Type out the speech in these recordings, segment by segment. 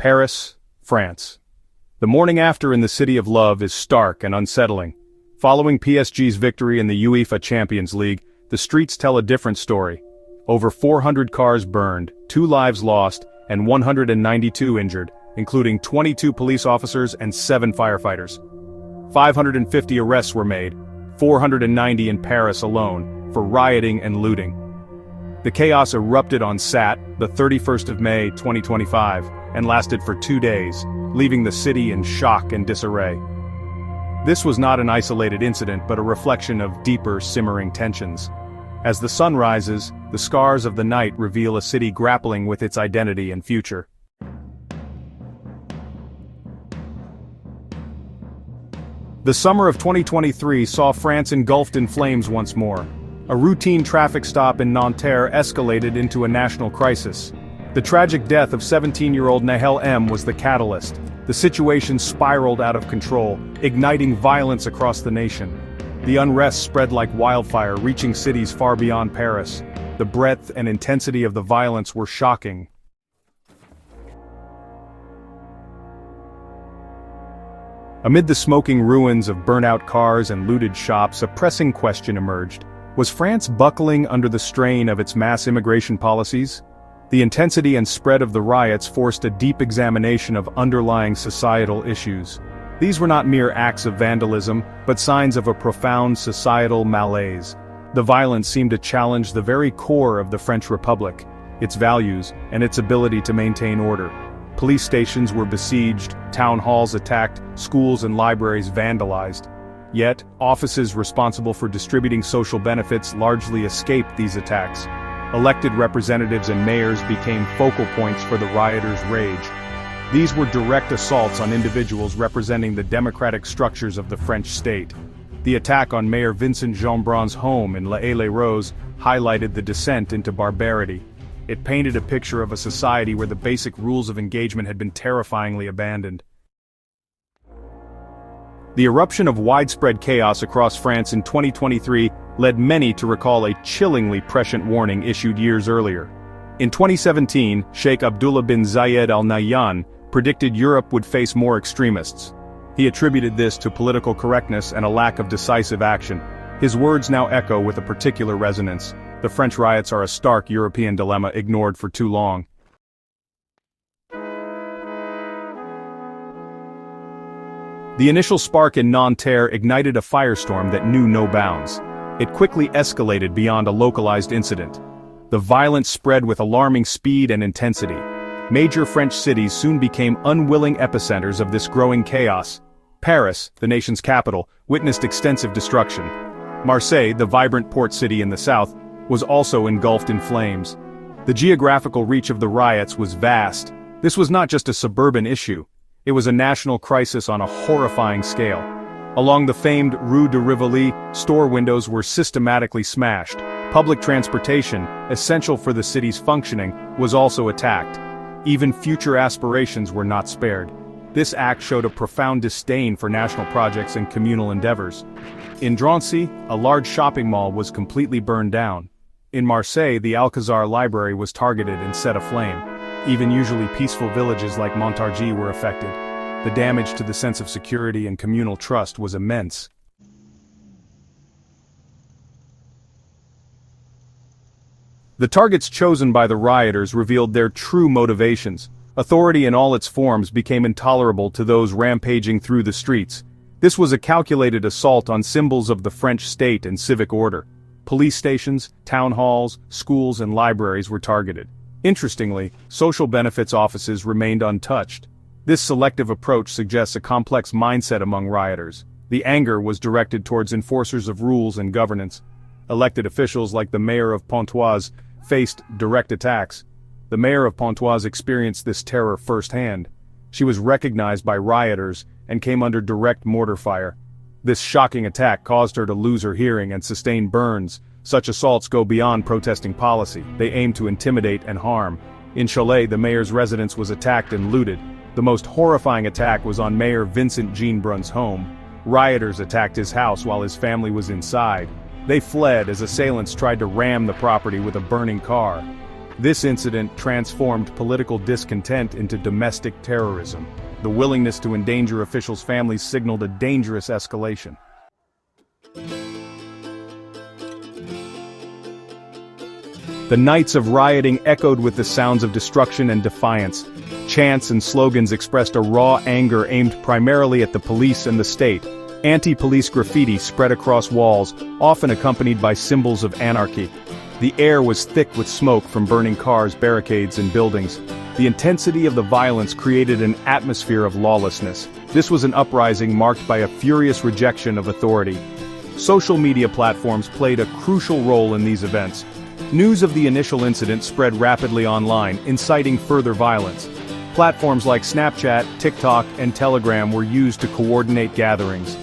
Paris, France. The morning after in the City of Love is stark and unsettling. Following PSG's victory in the UEFA Champions League, the streets tell a different story. Over 400 cars burned, 2 lives lost, and 192 injured, including 22 police officers and 7 firefighters. 550 arrests were made, 490 in Paris alone, for rioting and looting. The chaos erupted on Sat, the 31st of May, 2025, and lasted for 2 days, leaving the city in shock and disarray. This was not an isolated incident but a reflection of deeper, simmering tensions. As the sun rises, the scars of the night reveal a city grappling with its identity and future. The summer of 2023 saw France engulfed in flames once more. A routine traffic stop in Nanterre escalated into a national crisis. The tragic death of 17-year-old Nahel M. was the catalyst. The situation spiraled out of control, igniting violence across the nation. The unrest spread like wildfire, reaching cities far beyond Paris. The breadth and intensity of the violence were shocking. Amid the smoking ruins of burnt-out cars and looted shops, a pressing question emerged. Was France buckling under the strain of its mass immigration policies? The intensity and spread of the riots forced a deep examination of underlying societal issues. These were not mere acts of vandalism, but signs of a profound societal malaise. The violence seemed to challenge the very core of the French Republic, its values, and its ability to maintain order. Police stations were besieged, town halls attacked, schools and libraries vandalized. Yet, offices responsible for distributing social benefits largely escaped these attacks. Elected representatives and mayors became focal points for the rioters' rage. These were direct assaults on individuals representing the democratic structures of the French state. The attack on Mayor Vincent Jeanbrun's home in La Haye-les-Roses highlighted the descent into barbarity. It painted a picture of a society where the basic rules of engagement had been terrifyingly abandoned. The eruption of widespread chaos across France in 2023 led many to recall a chillingly prescient warning issued years earlier. In 2017, Sheikh Abdullah bin Zayed Al Nahyan predicted Europe would face more extremists. He attributed this to political correctness and a lack of decisive action. His words now echo with a particular resonance. The French riots are a stark European dilemma ignored for too long. The initial spark in Nanterre ignited a firestorm that knew no bounds. It quickly escalated beyond a localized incident. The violence spread with alarming speed and intensity. Major French cities soon became unwilling epicenters of this growing chaos. Paris, the nation's capital, witnessed extensive destruction. Marseille, the vibrant port city in the south, was also engulfed in flames. The geographical reach of the riots was vast. This was not just a suburban issue. It was a national crisis on a horrifying scale. Along the famed Rue de Rivoli, store windows were systematically smashed. Public transportation, essential for the city's functioning, was also attacked. Even future aspirations were not spared. This act showed a profound disdain for national projects and communal endeavors. In Drancy, a large shopping mall was completely burned down. In Marseille, the Alcazar library was targeted and set aflame. Even usually peaceful villages like Montargis were affected. The damage to the sense of security and communal trust was immense. The targets chosen by the rioters revealed their true motivations. Authority in all its forms became intolerable to those rampaging through the streets. This was a calculated assault on symbols of the French state and civic order. Police stations, town halls, schools and libraries were targeted. Interestingly, social benefits offices remained untouched. This selective approach suggests a complex mindset among rioters. The anger was directed towards enforcers of rules and governance. Elected officials like the mayor of Pontoise faced direct attacks. The mayor of Pontoise experienced this terror firsthand. She was recognized by rioters and came under direct mortar fire. This shocking attack caused her to lose her hearing and sustain burns. Such assaults go beyond protesting policy. They aim to intimidate and harm. In Cholet, the mayor's residence was attacked and looted. The most horrifying attack was on Mayor Vincent Jeanbrun's home. Rioters attacked his house while his family was inside. They fled as assailants tried to ram the property with a burning car. This incident transformed political discontent into domestic terrorism. The willingness to endanger officials' families signaled a dangerous escalation. The nights of rioting echoed with the sounds of destruction and defiance. Chants and slogans expressed a raw anger aimed primarily at the police and the state. Anti-police graffiti spread across walls, often accompanied by symbols of anarchy. The air was thick with smoke from burning cars, barricades, and buildings. The intensity of the violence created an atmosphere of lawlessness. This was an uprising marked by a furious rejection of authority. Social media platforms played a crucial role in these events. News of the initial incident spread rapidly online, inciting further violence. Platforms like Snapchat, TikTok, and Telegram were used to coordinate gatherings.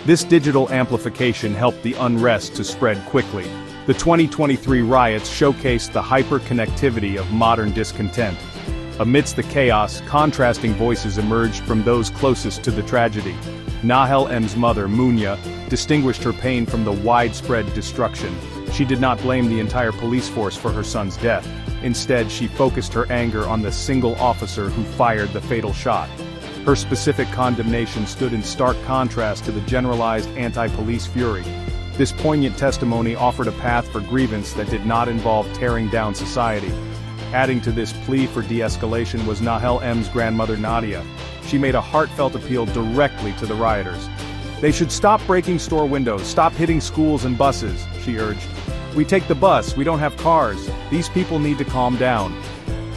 This digital amplification helped the unrest to spread quickly. The 2023 riots showcased the hyper-connectivity of modern discontent. Amidst the chaos, contrasting voices emerged from those closest to the tragedy. Nahel M's mother, Munya, distinguished her pain from the widespread destruction. She did not blame the entire police force for her son's death. Instead, she focused her anger on the single officer who fired the fatal shot. Her specific condemnation stood in stark contrast to the generalized anti-police fury. This poignant testimony offered a path for grievance that did not involve tearing down society. Adding to this plea for de-escalation was Nahel M's grandmother Nadia. She made a heartfelt appeal directly to the rioters. "They should stop breaking store windows, stop hitting schools and buses," she urged. "We take the bus, we don't have cars. These people need to calm down."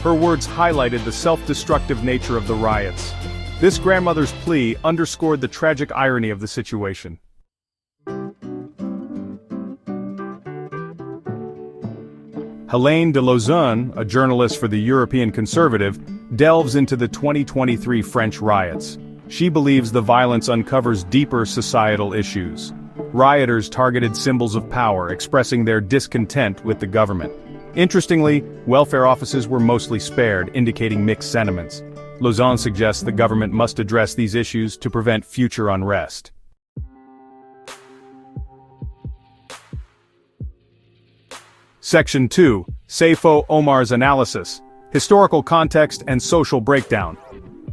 Her words highlighted the self-destructive nature of the riots. This grandmother's plea underscored the tragic irony of the situation. Hélène de Lauzun, a journalist for the European Conservative, delves into the 2023 French riots. She believes the violence uncovers deeper societal issues. Rioters targeted symbols of power, expressing their discontent with the government. Interestingly, welfare offices were mostly spared, indicating mixed sentiments. Lauzun suggests the government must address these issues to prevent future unrest. Section 2. Seyfo Omar's Analysis. Historical Context and Social Breakdown.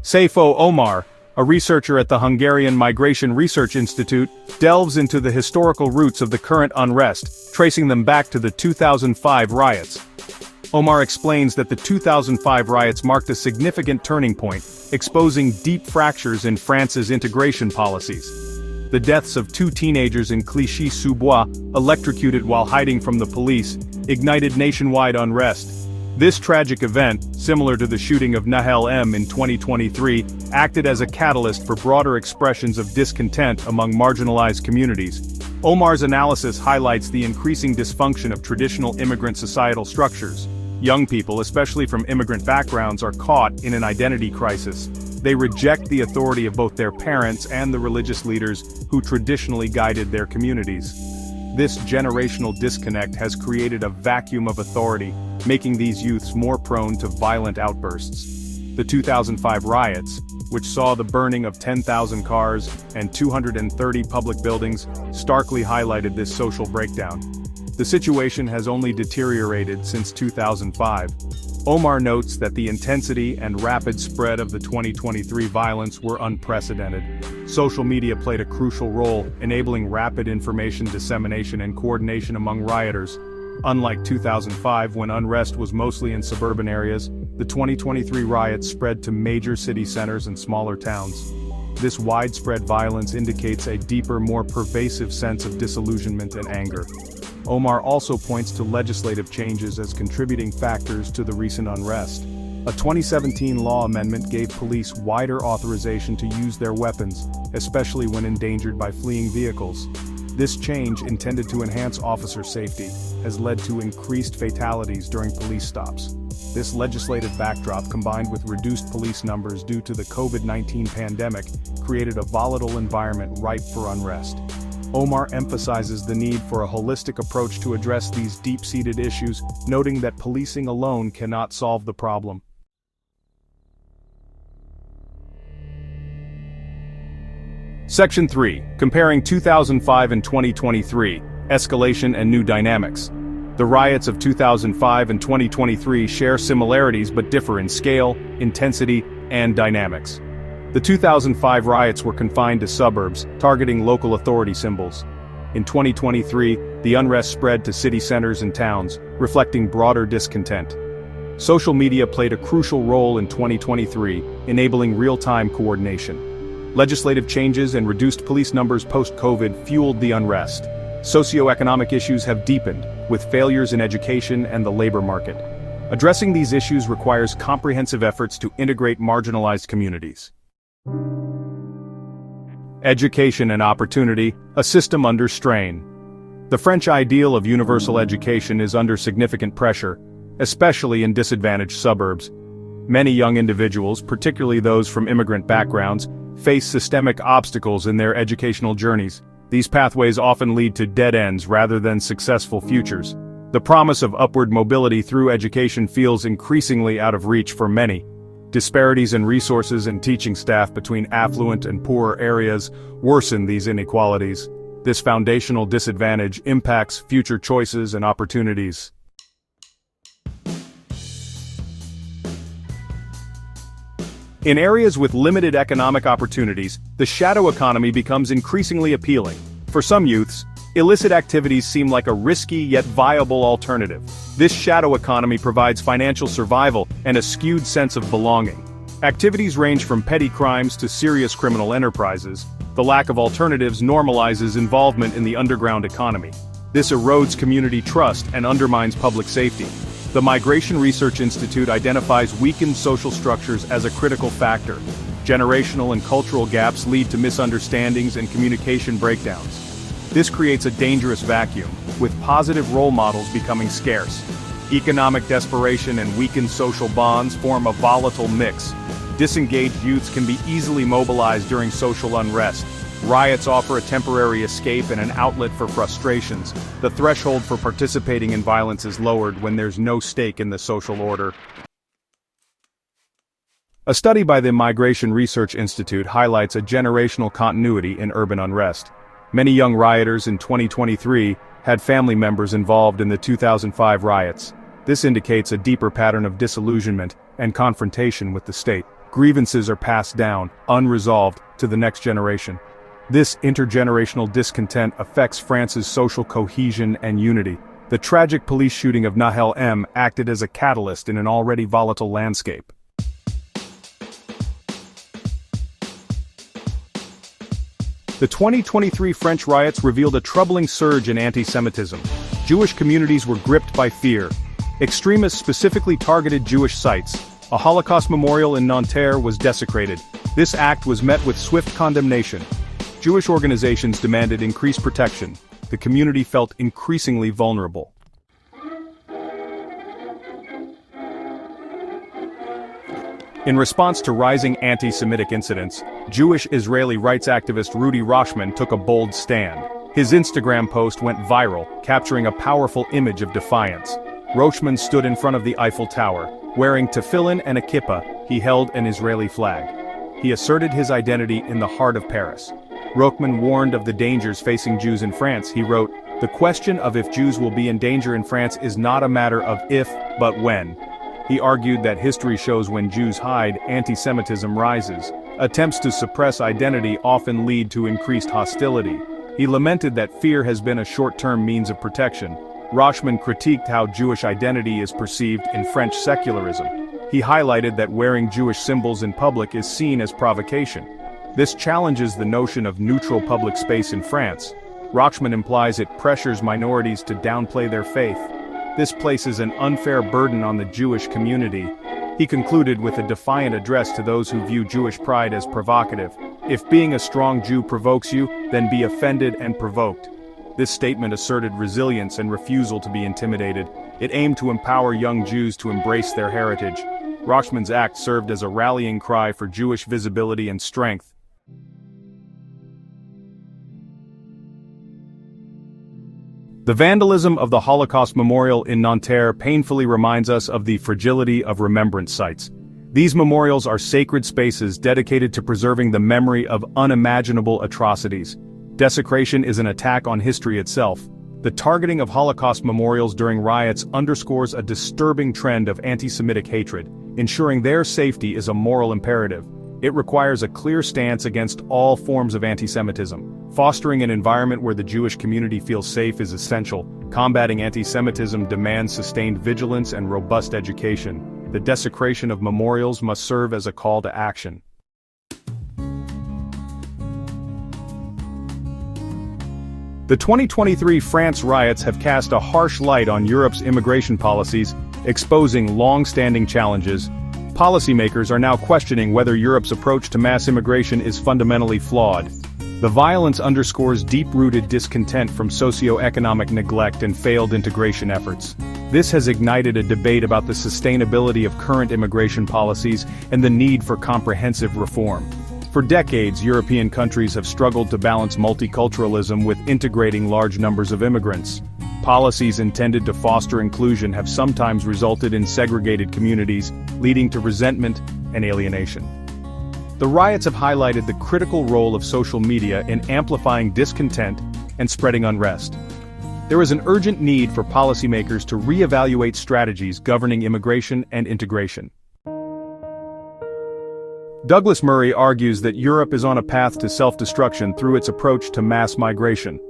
Seyfo Omar, a researcher at the Hungarian Migration Research Institute, delves into the historical roots of the current unrest, tracing them back to the 2005 riots. Omar explains that the 2005 riots marked a significant turning point, exposing deep fractures in France's integration policies. The deaths of 2 teenagers in Clichy-sous-Bois, electrocuted while hiding from the police, ignited nationwide unrest. This tragic event, similar to the shooting of Nahel M in 2023, acted as a catalyst for broader expressions of discontent among marginalized communities. Omar's analysis highlights the increasing dysfunction of traditional immigrant societal structures. Young people, especially from immigrant backgrounds, are caught in an identity crisis. They reject the authority of both their parents and the religious leaders who traditionally guided their communities. This generational disconnect has created a vacuum of authority, making these youths more prone to violent outbursts. The 2005 riots, which saw the burning of 10,000 cars and 230 public buildings, starkly highlighted this social breakdown. The situation has only deteriorated since 2005. Omar notes that the intensity and rapid spread of the 2023 violence were unprecedented. Social media played a crucial role, enabling rapid information dissemination and coordination among rioters. Unlike 2005, when unrest was mostly in suburban areas, the 2023 riots spread to major city centers and smaller towns. This widespread violence indicates a deeper, more pervasive sense of disillusionment and anger. Omar also points to legislative changes as contributing factors to the recent unrest. A 2017 law amendment gave police wider authorization to use their weapons, especially when endangered by fleeing vehicles. This change, intended to enhance officer safety, has led to increased fatalities during police stops. This legislative backdrop, combined with reduced police numbers due to the COVID-19 pandemic, created a volatile environment ripe for unrest. Omar emphasizes the need for a holistic approach to address these deep-seated issues, noting that policing alone cannot solve the problem. Section 3. Comparing 2005 and 2023, Escalation and New Dynamics. The riots of 2005 and 2023 share similarities but differ in scale, intensity, and dynamics. The 2005 riots were confined to suburbs, targeting local authority symbols. In 2023, the unrest spread to city centers and towns, reflecting broader discontent. Social media played a crucial role in 2023, enabling real-time coordination. Legislative changes and reduced police numbers post-COVID fueled the unrest. Socioeconomic issues have deepened, with failures in education and the labor market. Addressing these issues requires comprehensive efforts to integrate marginalized communities. Education and opportunity, a system under strain. The French ideal of universal education is under significant pressure, especially in disadvantaged suburbs. Many young individuals, particularly those from immigrant backgrounds, face systemic obstacles in their educational journeys. These pathways often lead to dead ends rather than successful futures. The promise of upward mobility through education feels increasingly out of reach for many. Disparities in resources and teaching staff between affluent and poorer areas worsen these inequalities. This foundational disadvantage impacts future choices and opportunities. In areas with limited economic opportunities, the shadow economy becomes increasingly appealing. For some youths, illicit activities seem like a risky yet viable alternative. This shadow economy provides financial survival and a skewed sense of belonging. Activities range from petty crimes to serious criminal enterprises. The lack of alternatives normalizes involvement in the underground economy. This erodes community trust and undermines public safety. The Migration Research Institute identifies weakened social structures as a critical factor. Generational and cultural gaps lead to misunderstandings and communication breakdowns. This creates a dangerous vacuum, with positive role models becoming scarce. Economic desperation and weakened social bonds form a volatile mix. Disengaged youths can be easily mobilized during social unrest. Riots offer a temporary escape and an outlet for frustrations. The threshold for participating in violence is lowered when there's no stake in the social order. A study by the Migration Research Institute highlights a generational continuity in urban unrest. Many young rioters in 2023 had family members involved in the 2005 riots. This indicates a deeper pattern of disillusionment and confrontation with the state. Grievances are passed down, unresolved, to the next generation. This intergenerational discontent affects France's social cohesion and unity. The tragic police shooting of Nahel M acted as a catalyst in an already volatile landscape. The 2023 French riots revealed a troubling surge in anti-Semitism. Jewish communities were gripped by fear. Extremists specifically targeted Jewish sites. A Holocaust memorial in Nanterre was desecrated. This act was met with swift condemnation. Jewish organizations demanded increased protection. The community felt increasingly vulnerable. In response to rising anti-Semitic incidents, Jewish Israeli rights activist Rudy Rochman took a bold stand. His Instagram post went viral, capturing a powerful image of defiance. Rochman stood in front of the Eiffel Tower. Wearing tefillin and a kippah, he held an Israeli flag. He asserted his identity in the heart of Paris. Rochman warned of the dangers facing Jews in France. He wrote, "The question of if Jews will be in danger in France is not a matter of if, but when." He argued that history shows when Jews hide, anti-Semitism rises. Attempts to suppress identity often lead to increased hostility. He lamented that fear has been a short-term means of protection. Rochman critiqued how Jewish identity is perceived in French secularism. He highlighted that wearing Jewish symbols in public is seen as provocation. This challenges the notion of neutral public space in France. Rochman implies it pressures minorities to downplay their faith. This places an unfair burden on the Jewish community. He concluded with a defiant address to those who view Jewish pride as provocative. "If being a strong Jew provokes you, then be offended and provoked." This statement asserted resilience and refusal to be intimidated. It aimed to empower young Jews to embrace their heritage. Rochman's act served as a rallying cry for Jewish visibility and strength. The vandalism of the Holocaust memorial in Nanterre painfully reminds us of the fragility of remembrance sites. These memorials are sacred spaces dedicated to preserving the memory of unimaginable atrocities. Desecration is an attack on history itself. The targeting of Holocaust memorials during riots underscores a disturbing trend of anti-Semitic hatred. Ensuring their safety is a moral imperative. It requires a clear stance against all forms of anti-Semitism. Fostering an environment where the Jewish community feels safe is essential. Combating anti-Semitism demands sustained vigilance and robust education. The desecration of memorials must serve as a call to action. The 2023 France riots have cast a harsh light on Europe's immigration policies, exposing long-standing challenges. Policymakers are now questioning whether Europe's approach to mass immigration is fundamentally flawed. The violence underscores deep-rooted discontent from socio-economic neglect and failed integration efforts. This has ignited a debate about the sustainability of current immigration policies and the need for comprehensive reform. For decades, European countries have struggled to balance multiculturalism with integrating large numbers of immigrants. Policies intended to foster inclusion have sometimes resulted in segregated communities, leading to resentment and alienation. The riots have highlighted the critical role of social media in amplifying discontent and spreading unrest. There is an urgent need for policymakers to reevaluate strategies governing immigration and integration. Douglas Murray argues that Europe is on a path to self-destruction through its approach to mass migration.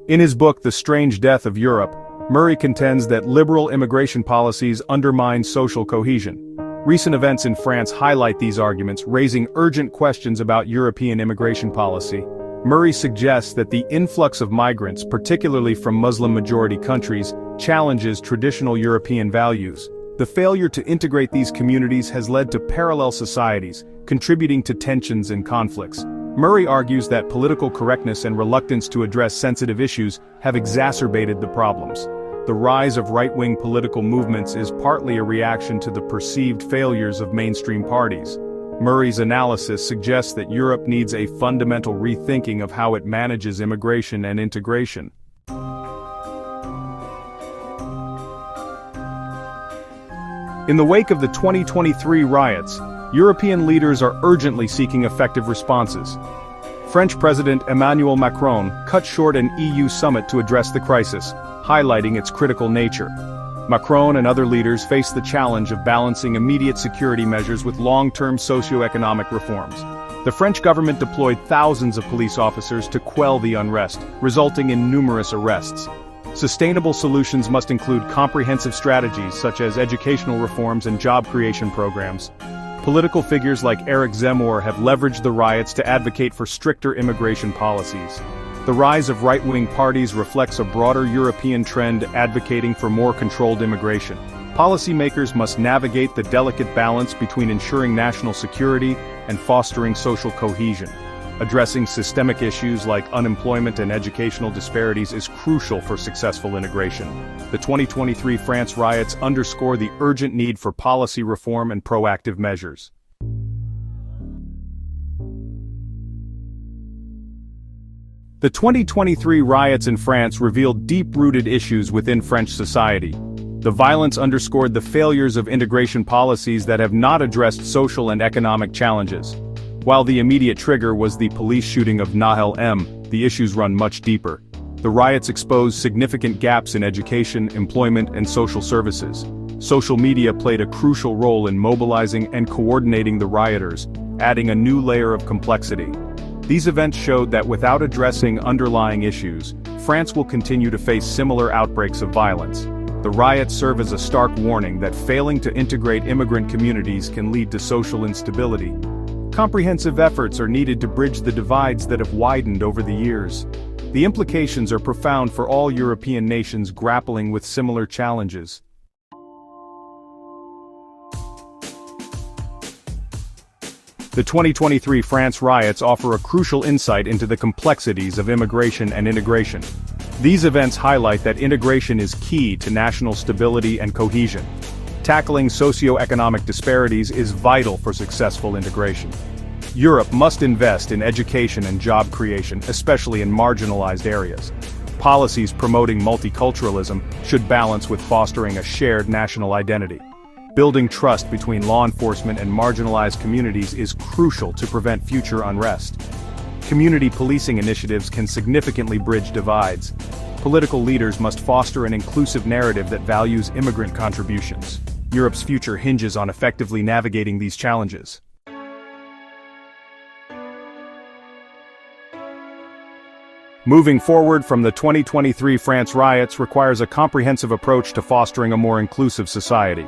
In his book The Strange Death of Europe, Murray contends that liberal immigration policies undermine social cohesion. Recent events in France highlight these arguments, raising urgent questions about European immigration policy. Murray suggests that the influx of migrants, particularly from Muslim-majority countries, challenges traditional European values. The failure to integrate these communities has led to parallel societies, contributing to tensions and conflicts. Murray argues that political correctness and reluctance to address sensitive issues have exacerbated the problems. The rise of right-wing political movements is partly a reaction to the perceived failures of mainstream parties. Murray's analysis suggests that Europe needs a fundamental rethinking of how it manages immigration and integration. In the wake of the 2023 riots, European leaders are urgently seeking effective responses. French President Emmanuel Macron cut short an EU summit to address the crisis, highlighting its critical nature. Macron and other leaders face the challenge of balancing immediate security measures with long-term socio-economic reforms. The French government deployed thousands of police officers to quell the unrest, resulting in numerous arrests. Sustainable solutions must include comprehensive strategies such as educational reforms and job creation programs. Political figures like Eric Zemmour have leveraged the riots to advocate for stricter immigration policies. The rise of right-wing parties reflects a broader European trend advocating for more controlled immigration. Policymakers must navigate the delicate balance between ensuring national security and fostering social cohesion. Addressing systemic issues like unemployment and educational disparities is crucial for successful integration. The 2023 France riots underscore the urgent need for policy reform and proactive measures. The 2023 riots in France revealed deep-rooted issues within French society. The violence underscored the failures of integration policies that have not addressed social and economic challenges. While the immediate trigger was the police shooting of Nahel M., the issues run much deeper. The riots exposed significant gaps in education, employment, and social services. Social media played a crucial role in mobilizing and coordinating the rioters, adding a new layer of complexity. These events showed that without addressing underlying issues, France will continue to face similar outbreaks of violence. The riots serve as a stark warning that failing to integrate immigrant communities can lead to social instability. Comprehensive efforts are needed to bridge the divides that have widened over the years. The implications are profound for all European nations grappling with similar challenges. The 2023 France riots offer a crucial insight into the complexities of immigration and integration. These events highlight that integration is key to national stability and cohesion. Tackling socio-economic disparities is vital for successful integration. Europe must invest in education and job creation, especially in marginalized areas. Policies promoting multiculturalism should balance with fostering a shared national identity. Building trust between law enforcement and marginalized communities is crucial to prevent future unrest. Community policing initiatives can significantly bridge divides. Political leaders must foster an inclusive narrative that values immigrant contributions. Europe's future hinges on effectively navigating these challenges. Moving forward from the 2023 France riots requires a comprehensive approach to fostering a more inclusive society.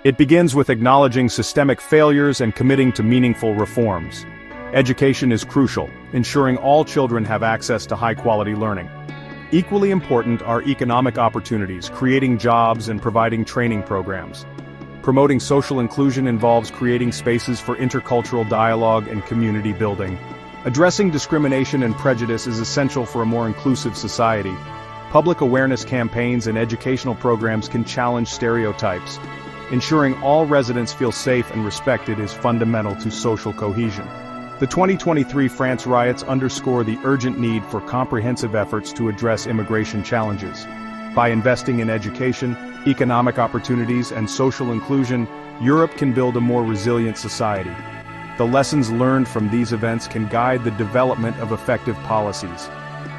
It begins with acknowledging systemic failures and committing to meaningful reforms. Education is crucial, ensuring all children have access to high-quality learning. Equally important are economic opportunities, creating jobs and providing training programs. Promoting social inclusion involves creating spaces for intercultural dialogue and community building. Addressing discrimination and prejudice is essential for a more inclusive society. Public awareness campaigns and educational programs can challenge stereotypes. Ensuring all residents feel safe and respected is fundamental to social cohesion. The 2023 France riots underscore the urgent need for comprehensive efforts to address immigration challenges. By investing in education, economic opportunities, and social inclusion, Europe can build a more resilient society. The lessons learned from these events can guide the development of effective policies.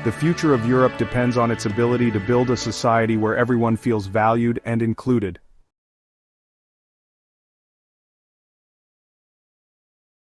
The future of Europe depends on its ability to build a society where everyone feels valued and included.